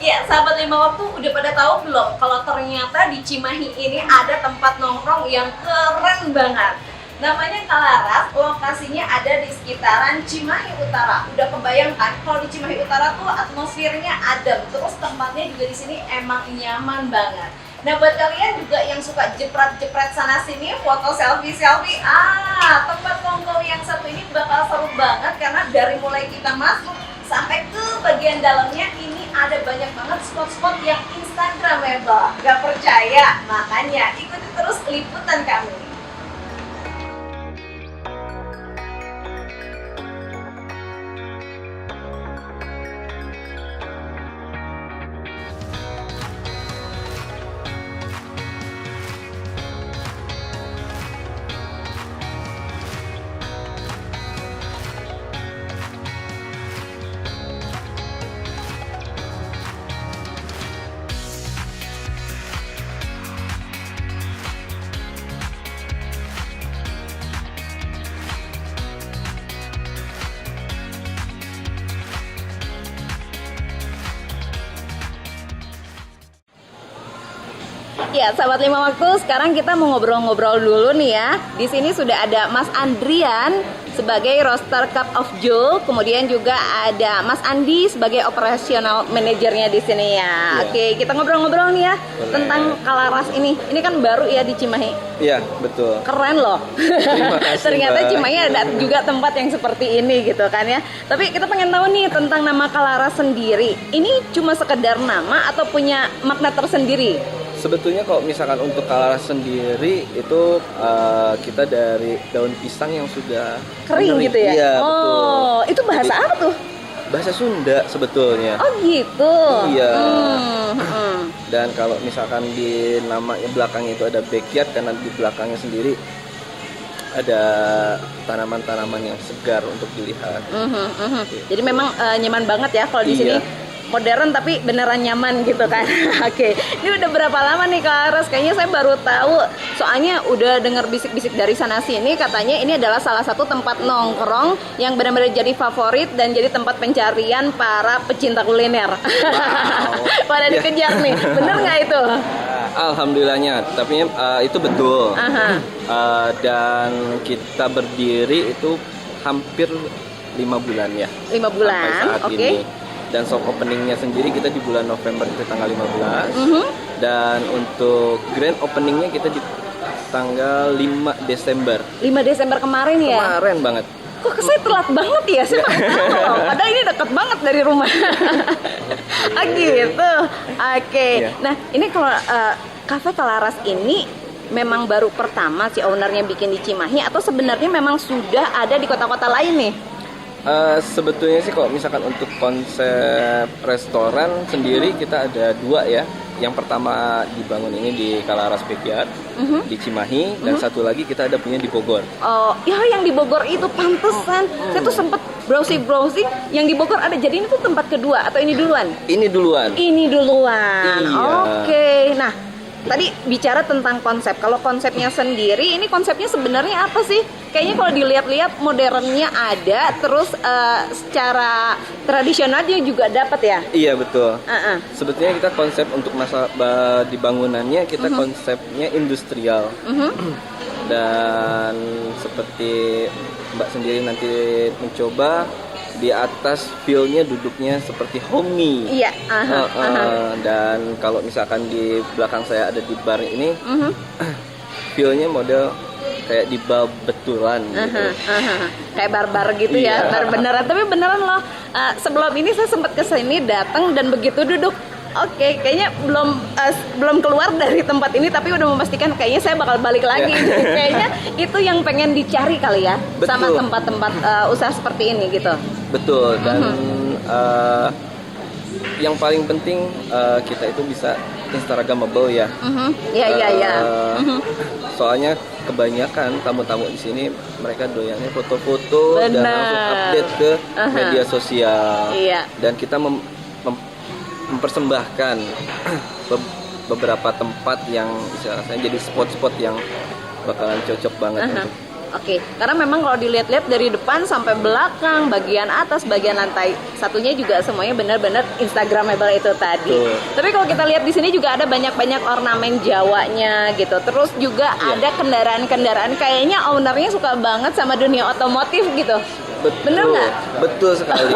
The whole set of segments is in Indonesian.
Ya, sahabat lima waktu udah pada tahu belum kalau ternyata di Cimahi ini ada tempat nongkrong yang keren banget. Namanya Kalaras, lokasinya ada di sekitaran Cimahi Utara. Udah kebayangkan kalau di Cimahi Utara tuh atmosfernya adem, terus tempatnya juga di sini emang nyaman banget. Nah, buat kalian juga yang suka jepret-jepret sana sini, foto selfie-selfie, tempat nongkrong yang satu ini bakal seru banget karena dari mulai kita masuk sampai ke bagian dalamnya ini ada banyak banget spot-spot yang instagramable. Gak percaya? Makanya ikuti terus liputan kami. Ya, sahabat lima waktu, sekarang kita mau ngobrol-ngobrol dulu nih ya. Di sini sudah ada Mas Andrian sebagai roaster Cup of Joe, kemudian juga ada Mas Andi sebagai operational manajernya di sini ya. Oke, kita ngobrol-ngobrol nih ya. Boleh. Tentang Kalaras ini. Ini kan baru ya di Cimahi. Iya, betul. Keren loh. Terima kasih, Ternyata Mbak. Cimahi ada juga tempat yang seperti ini gitu kan ya. Tapi kita pengen tahu nih tentang nama Kalaras sendiri. Ini cuma sekedar nama atau punya makna tersendiri? Sebetulnya kalau misalkan untuk Kalaras sendiri itu kita dari daun pisang yang sudah Kering gitu ya? Iya, oh, betul. itu bahasa Jadi, apa tuh? bahasa Sunda sebetulnya. Oh gitu. Iya. Hmm. Dan kalau misalkan di namanya belakangnya itu ada backyard, karena di belakangnya sendiri ada tanaman-tanaman yang segar untuk dilihat. Jadi memang nyaman banget ya kalau di sini. Iya. Modern tapi beneran nyaman gitu kan. Oke, ini udah berapa lama nih Kalaras? Kayaknya saya baru tahu. Soalnya udah dengar bisik-bisik dari sana sini katanya ini adalah salah satu tempat nongkrong yang benar-benar jadi favorit dan jadi tempat pencarian para pecinta kuliner. Wow. Pada dikejar nih, bener nggak itu? Alhamdulillahnya, tapi itu betul. Aha. Dan kita berdiri itu hampir 5 bulan ya. 5 bulan, sampai saat oke. ini. Dan soft openingnya sendiri kita di bulan November itu tanggal 15. Dan untuk grand openingnya kita di tanggal 5 Desember. 5 Desember kemarin ya? Kemarin banget. Kok saya telat banget ya? Saya nggak tahu loh. Padahal ini deket banget dari rumah. Gitu. Oke. Iya. Nah, ini kalau Cafe Kalaras ini memang baru pertama si ownernya bikin di Cimahi atau sebenarnya memang sudah ada di kota-kota lain nih? Sebetulnya sih kalau misalkan untuk konsep restoran sendiri kita ada 2 ya. Yang pertama dibangun ini di Kalaras Backyard di Cimahi, dan satu lagi kita ada punya di Bogor. Oh, ya yang di Bogor itu pantesan. Saya tuh sempet browsing yang di Bogor ada. Jadi ini tuh tempat kedua atau ini duluan? Ini duluan. Ini duluan. Iya. Oke. Nah, tadi bicara tentang konsep. Kalau konsepnya sendiri, ini konsepnya sebenarnya apa sih? Kayaknya kalau dilihat-lihat modernnya ada, terus secara tradisionalnya juga dapat ya? Iya, betul. Uh-uh. Sebetulnya kita konsep untuk masa di bangunannya kita konsepnya industrial. Dan seperti Mbak sendiri nanti mencoba, di atas feel-nya duduknya seperti homey. Iya. Dan kalau misalkan di belakang saya ada di bar ini, feel-nya model kayak di bar betulan gitu. Kayak bar-bar gitu ya, Iya. bar beneran. Tapi beneran loh, sebelum ini saya sempat kesini datang dan begitu duduk, oke, kayaknya belum keluar dari tempat ini, tapi udah memastikan kayaknya saya bakal balik lagi. Kayaknya itu yang pengen dicari kali ya. Betul. Sama tempat-tempat usaha seperti ini gitu. Betul. Dan yang paling penting kita itu bisa Instagramable ya. Iya. Soalnya kebanyakan tamu-tamu di sini mereka doyannya foto-foto dan Benar. langsung update ke media sosial. Iya. Dan kita mempersembahkan beberapa tempat yang istilahnya jadi spot-spot yang bakalan cocok banget untuk Oke, karena memang kalau dilihat-lihat dari depan sampai belakang, bagian atas, bagian lantai satunya juga semuanya benar-benar Instagramable itu tadi. Betul. Tapi kalau kita lihat di sini juga ada banyak-banyak ornamen Jawanya gitu. Terus juga ada kendaraan-kendaraan, kayaknya ownernya suka banget sama dunia otomotif gitu. Bener nggak? Betul sekali.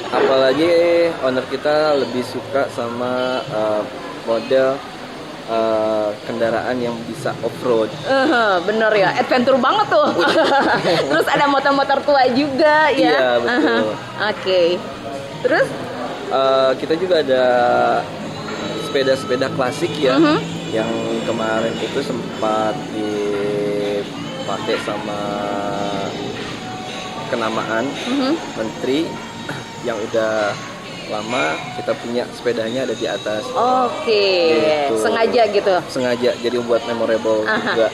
Apalagi owner kita lebih suka sama model kendaraan yang bisa off-road. Bener ya, adventure banget tuh. Terus ada motor-motor tua juga ya. Iya, betul. Oke. Terus kita juga ada sepeda-sepeda klasik ya, yang kemarin itu sempat dipakai sama kenamaan menteri yang udah lama, kita punya sepedanya ada di atas. Oke, Gitu. sengaja gitu. Sengaja jadi buat memorable juga.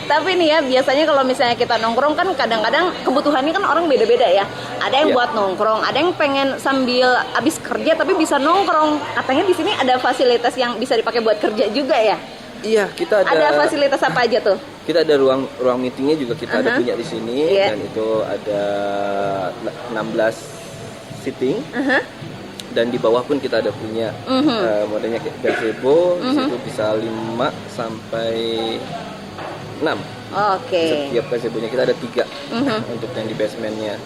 Tapi nih ya, biasanya kalau misalnya kita nongkrong kan kadang-kadang kebutuhannya kan orang beda-beda ya. Ada yang Iya. buat nongkrong, ada yang pengen sambil abis kerja tapi bisa nongkrong. Katanya di sini ada fasilitas yang bisa dipakai buat kerja juga ya. Iya, kita Ada fasilitas apa aja tuh? kita ada ruang meetingnya juga kita ada punya di sini. Iya. Dan itu ada 16 seating. Dan di bawah pun kita ada punya modelnya kayak gazebo. Di situ bisa 5 sampai 6. Oke. Setiap gazebonya kita ada 3 untuk yang di basementnya.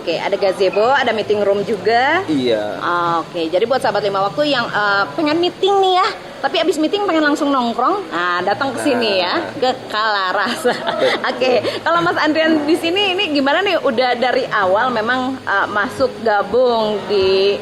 Oke, ada gazebo, ada meeting room juga. Iya. Oke, jadi buat sahabat 5 waktu yang pengen meeting nih ya, tapi abis meeting pengen langsung nongkrong, nah datang ke sini ya, ke Kalaras. Oke, kalau Mas Andrian di sini ini gimana nih? Udah dari awal memang masuk gabung di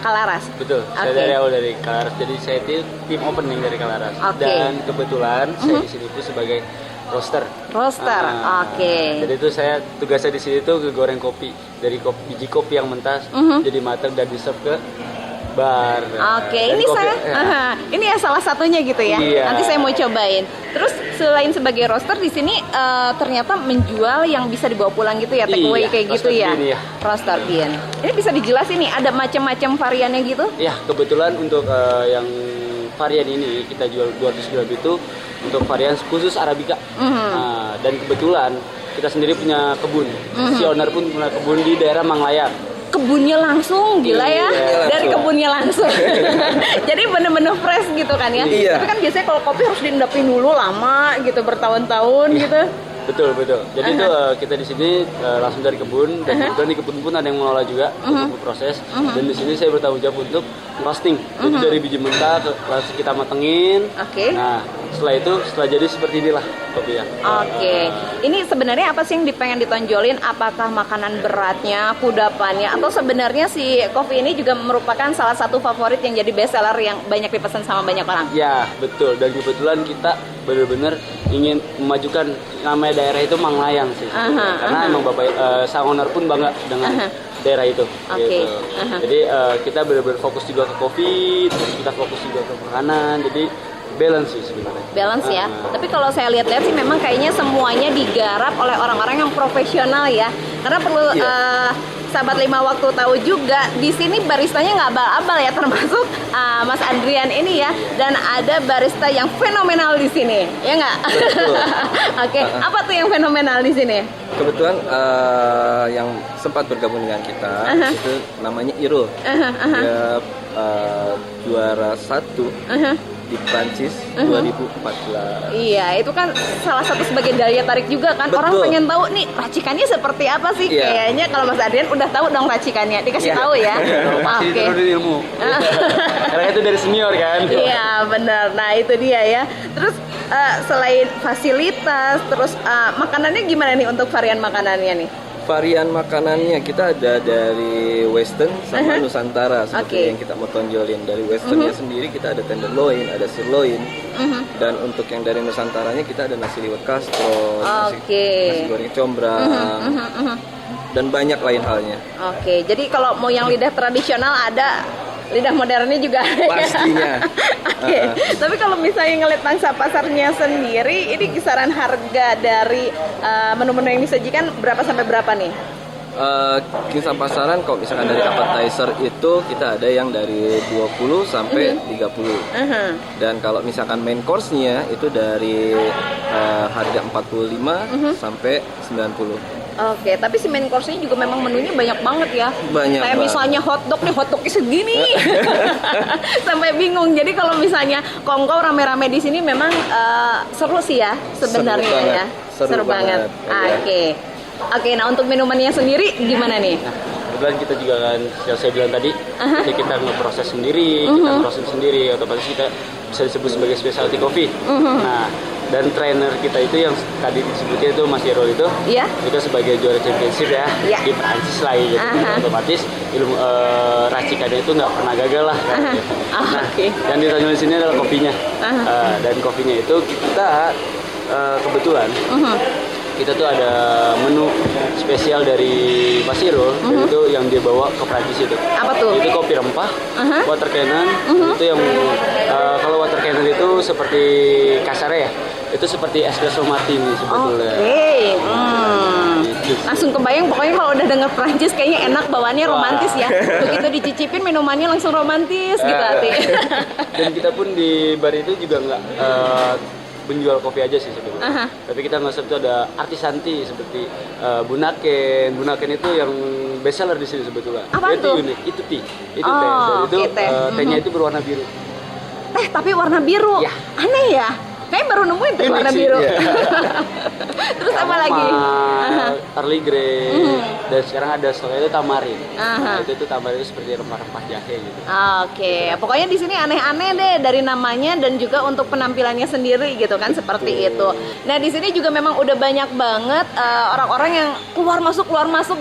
Kalaras. Betul, saya Oke. dari awal dari Kalaras, jadi saya itu tim opening dari Kalaras. Oke. Dan kebetulan saya di sini itu sebagai roaster. Roaster, oke. Jadi itu saya tugasnya di sini tuh goreng kopi dari biji kopi yang mentah jadi matang dan di serve ke bar. Oke, Dan ini kopi- saya, ini ya salah satunya gitu ya. Iya. Nanti saya mau cobain. Terus selain sebagai roaster di sini ternyata menjual yang bisa dibawa pulang gitu ya, take away Iya, kayak gitu roaster ya. bean, iya. Roaster bean. Ini bisa dijelasin nih, ada macam-macam variannya gitu? Ya, kebetulan untuk yang varian ini kita jual 200 gram itu untuk varian khusus Arabica. Nah, dan kebetulan kita sendiri punya kebun. Si owner pun punya kebun di daerah Manglayang. Kebunnya langsung, gila ya, Iya, dari langsung. kebunnya langsung. Jadi bener-bener fresh gitu kan ya. Iya. Tapi kan biasanya kalau kopi harus diendapin dulu lama gitu, bertahun-tahun gitu. Betul. Jadi itu kita di sini langsung dari kebun dan kemudian di kebun pun ada yang mengelola juga untuk berproses. Dan di sini saya bertanggung jawab untuk roasting. Jadi dari biji mentah langsung kita matengin. Oke. Nah, setelah jadi seperti inilah kopi ya. Oke, ini sebenarnya apa sih yang pengen ditonjolin? Apakah makanan beratnya, kudapannya, atau sebenarnya si kopi ini juga merupakan salah satu favorit yang jadi best seller yang banyak dipesan sama banyak orang? Ya, betul. Dan kebetulan kita benar-benar ingin memajukan namanya daerah itu Manglayang sih. Karena emang Bapak sang owner pun bangga dengan daerah itu. Oke. Gitu. Jadi kita benar-benar fokus juga ke kopi, terus kita fokus juga ke makanan. Jadi balance sih sebenarnya. Balance ya. Tapi kalau saya lihat-lihat sih memang kayaknya semuanya digarap oleh orang-orang yang profesional ya. Karena perlu sahabat 5 waktu tahu juga di sini baristanya nggak abal-abal ya, termasuk Mas Andrian ini ya. Dan ada barista yang fenomenal di sini, ya nggak? Betul. Oke, apa tuh yang fenomenal di sini? Kebetulan yang sempat bergabung dengan kita itu namanya Irul. Dia juara 1 di Prancis 2014. Iya, itu kan salah satu sebagai daya tarik juga kan. Betul. Orang pengen tahu nih racikannya seperti apa sih. Iya. Kayaknya kalau Mas Adrian udah tahu dong racikannya, dikasih Iya. tahu ya. Pasti Oke. diturunin ilmu. Karena itu dari senior kan. Iya benar. Nah itu dia ya. Terus selain fasilitas, terus makanannya gimana nih untuk varian makanannya nih? Varian makanannya kita ada dari Western sama Nusantara seperti Oke. yang kita mau tonjolin. Dari Westernnya sendiri kita ada tenderloin, ada sirloin, dan untuk yang dari Nusantaranya kita ada nasi liwet Castro, nasi goreng combrang, dan banyak lain halnya. Oke, jadi kalau mau yang lidah tradisional ada, lidah modernnya juga ada ya? Pastinya. Oke, tapi kalau misalnya ngeliat pangsa pasarnya sendiri, ini kisaran harga dari menu-menu yang disajikan berapa sampai berapa nih? Kisah pasaran kalau misalkan dari appetizer itu kita ada yang dari 20 sampai 30. Dan kalau misalkan main course-nya itu dari harga 45 sampai 90. Oke, tapi si main course-nya juga memang menunya banyak banget ya. Banyak Kayak banget. misalnya hotdog nih, hotdognya segini. Sampai bingung. Jadi kalau misalnya kongko rame-rame di sini memang seru sih ya sebenarnya Seru banget. ya. Seru banget, iya. Oke. Oke, nah untuk minumannya sendiri gimana nih? Nah, kebetulan kita juga kan yang saya bilang tadi, jadi kita ngeproses sendiri, kita proses sendiri, otomatis kita bisa disebut sebagai specialty coffee. Nah, dan trainer kita itu yang tadi disebutnya itu Mas Yerol itu, Iya. itu sebagai juara championship ya Iya. di Prancis lah gitu. Otomatis ilmu racikannya itu nggak pernah gagal lah. Gitu. Nah, Oke. yang ditanyain di sini adalah kopinya. Dan kopinya itu kita kebetulan kita tuh ada menu spesial dari Mas Irul, dan itu yang dia bawa ke Prancis itu. Apa tuh? Itu kopi rempah, water cannon. Itu yang kalau water cannon itu seperti kasarnya ya, itu seperti espresso martini sebetulnya. Oke. Gitu. Langsung kebayang pokoknya kalau udah denger Prancis kayaknya enak, bawaannya romantis ya. Begitu dicicipin minumannya langsung romantis gitu hati. Dan kita pun di bar itu juga nggak menjual kopi aja sih sebetulnya. Tapi kita nge-serve itu ada artisanti seperti Bunaken. Bunaken itu yang best seller di sini sebetulnya. Apa Itu tuh? unik, itu teh. Itu Oh, teh. Dan itu oke, teh. tehnya itu berwarna biru. Teh tapi warna biru. Ya. Aneh ya. Kayaknya baru nemuin teh Unik warna sih, biru. iya. Terus apa lagi? Early Grey. Dan sekarang ada stoknya itu tamarin. Aha. Nah, itu tamarin itu seperti rempah-rempah jahe gitu. Oke, pokoknya di sini aneh-aneh deh dari namanya dan juga untuk penampilannya sendiri gitu kan seperti itu. Nah di sini juga memang udah banyak banget orang-orang yang keluar masuk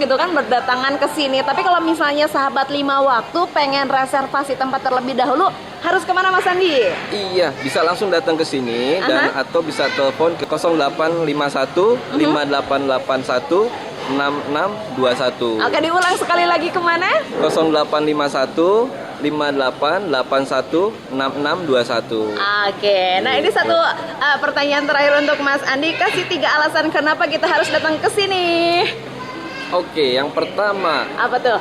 gitu kan berdatangan ke sini. Tapi kalau misalnya sahabat 5 waktu pengen reservasi tempat terlebih dahulu harus kemana Mas Andi? Iya, bisa langsung datang ke sini dan atau bisa telepon ke 0851 5881 6621. Oke, diulang sekali lagi kemana? 0851 5881 6621. Oke, nah ini satu pertanyaan terakhir untuk Mas Andi. Kasih 3 alasan kenapa kita harus datang ke sini. Oke, yang pertama Apa tuh?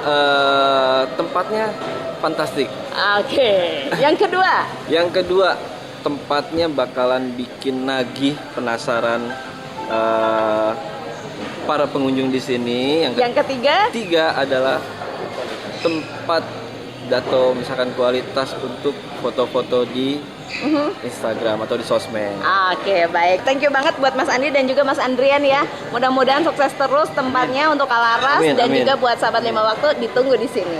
tempatnya fantastik. Oke, yang kedua. Yang kedua, tempatnya bakalan bikin nagih penasaran para pengunjung di sini. Yang ketiga. ketiga adalah tempat atau misalkan kualitas untuk foto-foto di Instagram atau di sosmed. Oke, baik. Thank you banget buat Mas Andi dan juga Mas Andrian ya. Mudah-mudahan sukses terus tempatnya untuk Kalaras Amin, dan amin. juga buat sahabat 5 waktu ditunggu di sini.